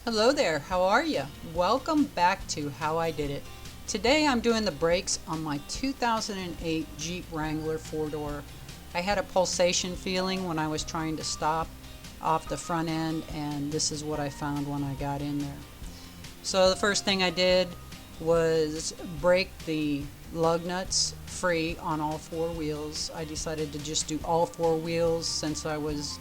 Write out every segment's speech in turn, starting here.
Hello there, how are you? Welcome back to How I Did It. Today I'm doing the brakes on my 2008 Jeep Wrangler 4-door. I had a pulsation feeling when I was trying to stop off the front end, and this is what I found when I got in there. So the first thing I did was break the lug nuts free on all four wheels. I decided to just do all four wheels since I was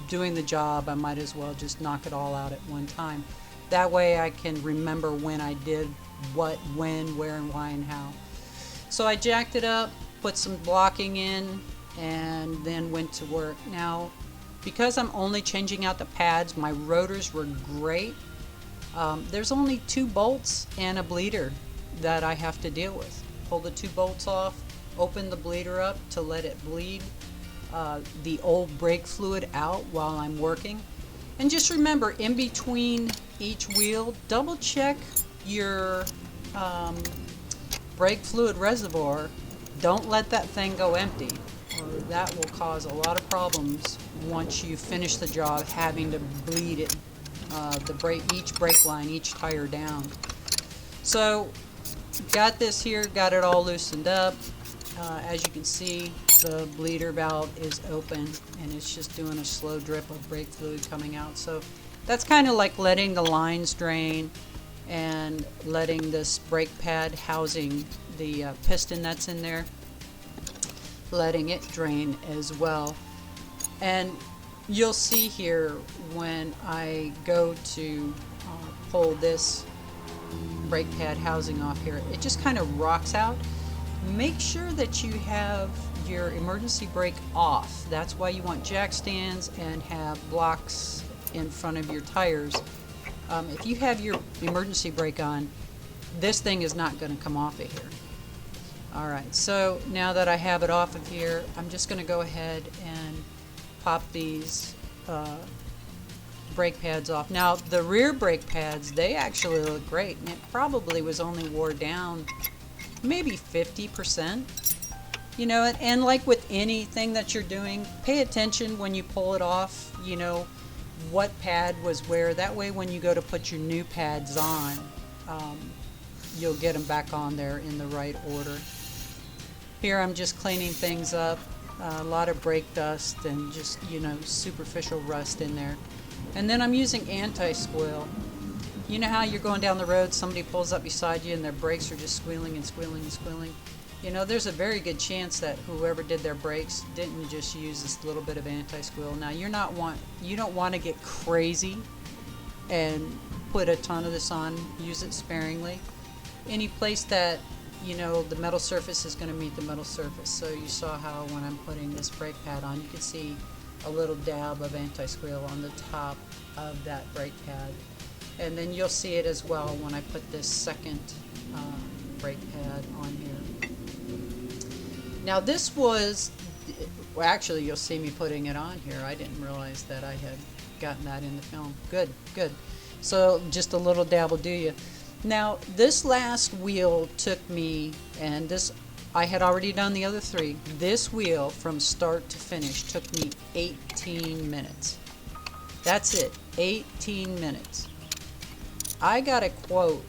doing the job. I might as well just knock it all out at one time. That way I can remember when I did what, when, where, and why, and how. So I jacked it up, put some blocking in, and then went to work. Now, because I'm only changing out the pads, my rotors were great. There's only 2 bolts and a bleeder that I have to deal with. Pull the 2 bolts off, open the bleeder up to let it bleed the old brake fluid out while I'm working. And just remember, in between each wheel, double check your brake fluid reservoir. Don't let that thing go empty, or that will cause a lot of problems once you finish the job, having to bleed it, each brake line, each tire down. So got this here, got it all loosened up. As you can see, the bleeder valve is open and it's just doing a slow drip of brake fluid coming out. So that's kind of like letting the lines drain and letting this brake pad housing the piston that's in there, letting it drain as well. And you'll see here when I go to pull this brake pad housing off here, it just kind of rocks out. Make sure that you have your emergency brake off. That's why you want jack stands and have blocks in front of your tires. If you have your emergency brake on, this thing is not going to come off of here. Alright, so now that I have it off of here, I'm just going to go ahead and pop these brake pads off. Now, the rear brake pads, they actually look great, and it probably was only wore down maybe 50%. You know, and like with anything that you're doing, pay attention when you pull it off, you know, what pad was where. That way when you go to put your new pads on, you'll get them back on there in the right order. Here I'm just cleaning things up. A lot of brake dust and just, you know, superficial rust in there. And then I'm using anti-squeal. You know how you're going down the road, somebody pulls up beside you and their brakes are just squealing and squealing and squealing? You know, there's a very good chance that whoever did their brakes didn't just use this little bit of anti-squeal. Now, you don't want to get crazy and put a ton of this on. Use it sparingly. Any place that, you know, the metal surface is going to meet the metal surface. So you saw how when I'm putting this brake pad on, you can see a little dab of anti-squeal on the top of that brake pad. And then you'll see it as well when I put this second brake pad on here. Now this was, well, actually you'll see me putting it on here. I didn't realize that I had gotten that in the film. Good, good. So just a little dab will do you. Now this last wheel took me, and this, I had already done the other 3. This wheel from start to finish took me 18 minutes. That's it, 18 minutes. I got a quote,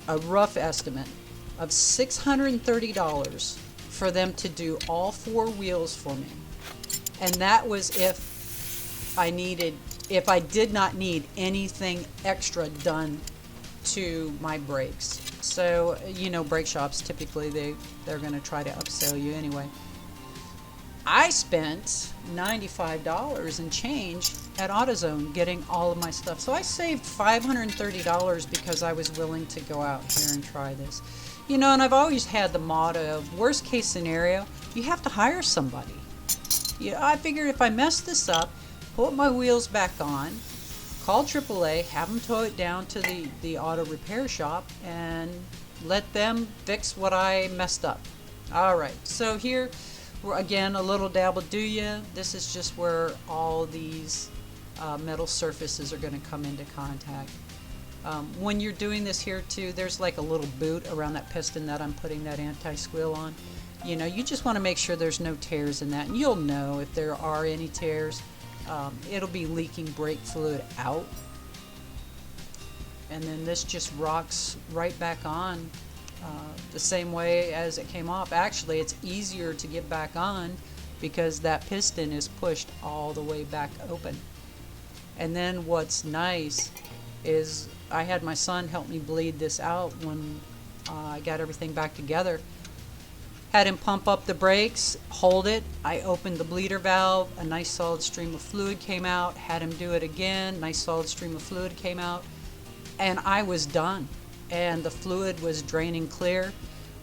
a rough estimate of $630 for them to do all 4 wheels for me. And that was if I did not need anything extra done to my brakes. So, you know, brake shops typically they're going to try to upsell you anyway. I spent $95 and change at AutoZone getting all of my stuff. So I saved $530 because I was willing to go out here and try this. You know, and I've always had the motto of worst case scenario, you have to hire somebody. Yeah, I figured if I mess this up, put my wheels back on, call AAA, have them tow it down to the auto repair shop, and let them fix what I messed up. Alright, so here, again, a little dab will do you. This is just where all these metal surfaces are going to come into contact. When you're doing this here too, there's like a little boot around that piston that I'm putting that anti-squeal on. You know, you just want to make sure there's no tears in that, and you'll know if there are any tears. It'll be leaking brake fluid out and then this just rocks right back on the same way as it came off. Actually, it's easier to get back on because that piston is pushed all the way back open. And then what's nice is I had my son help me bleed this out when I got everything back together. Had him pump up the brakes, hold it. I opened the bleeder valve, a nice solid stream of fluid came out. Had him do it again, nice solid stream of fluid came out. And I was done. And the fluid was draining clear.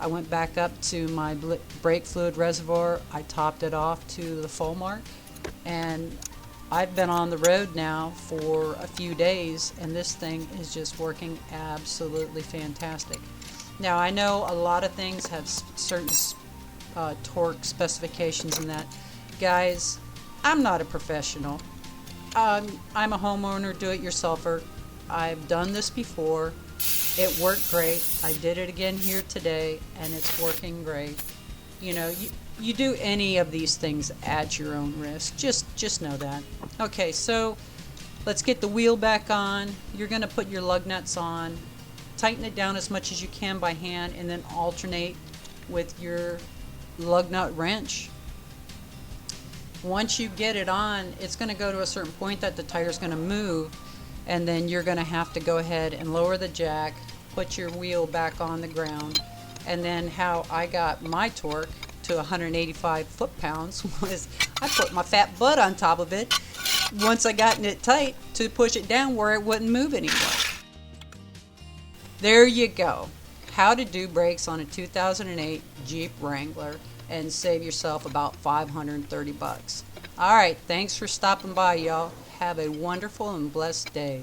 I went back up to my brake fluid reservoir. I topped it off to the full mark. And I've been on the road now for a few days, and this thing is just working absolutely fantastic. Now, I know a lot of things have certain torque specifications and that. Guys, I'm not a professional. I'm a homeowner, do-it-yourselfer. I've done this before. It worked great. I did it again here today, and it's working great. You know, you do any of these things at your own risk. Just know that. Okay, so let's get the wheel back on. You're going to put your lug nuts on. Tighten it down as much as you can by hand, and then alternate with your lug nut wrench. Once you get it on, it's going to go to a certain point that the tire is going to move, and then you're going to have to go ahead and lower the jack, put your wheel back on the ground. And then how I got my torque to 185 foot-pounds was I put my fat butt on top of it once I got it tight to push it down where it wouldn't move anymore. There you go. How to do brakes on a 2008 Jeep Wrangler and save yourself about 530 bucks. All right, thanks for stopping by, y'all. Have a wonderful and blessed day.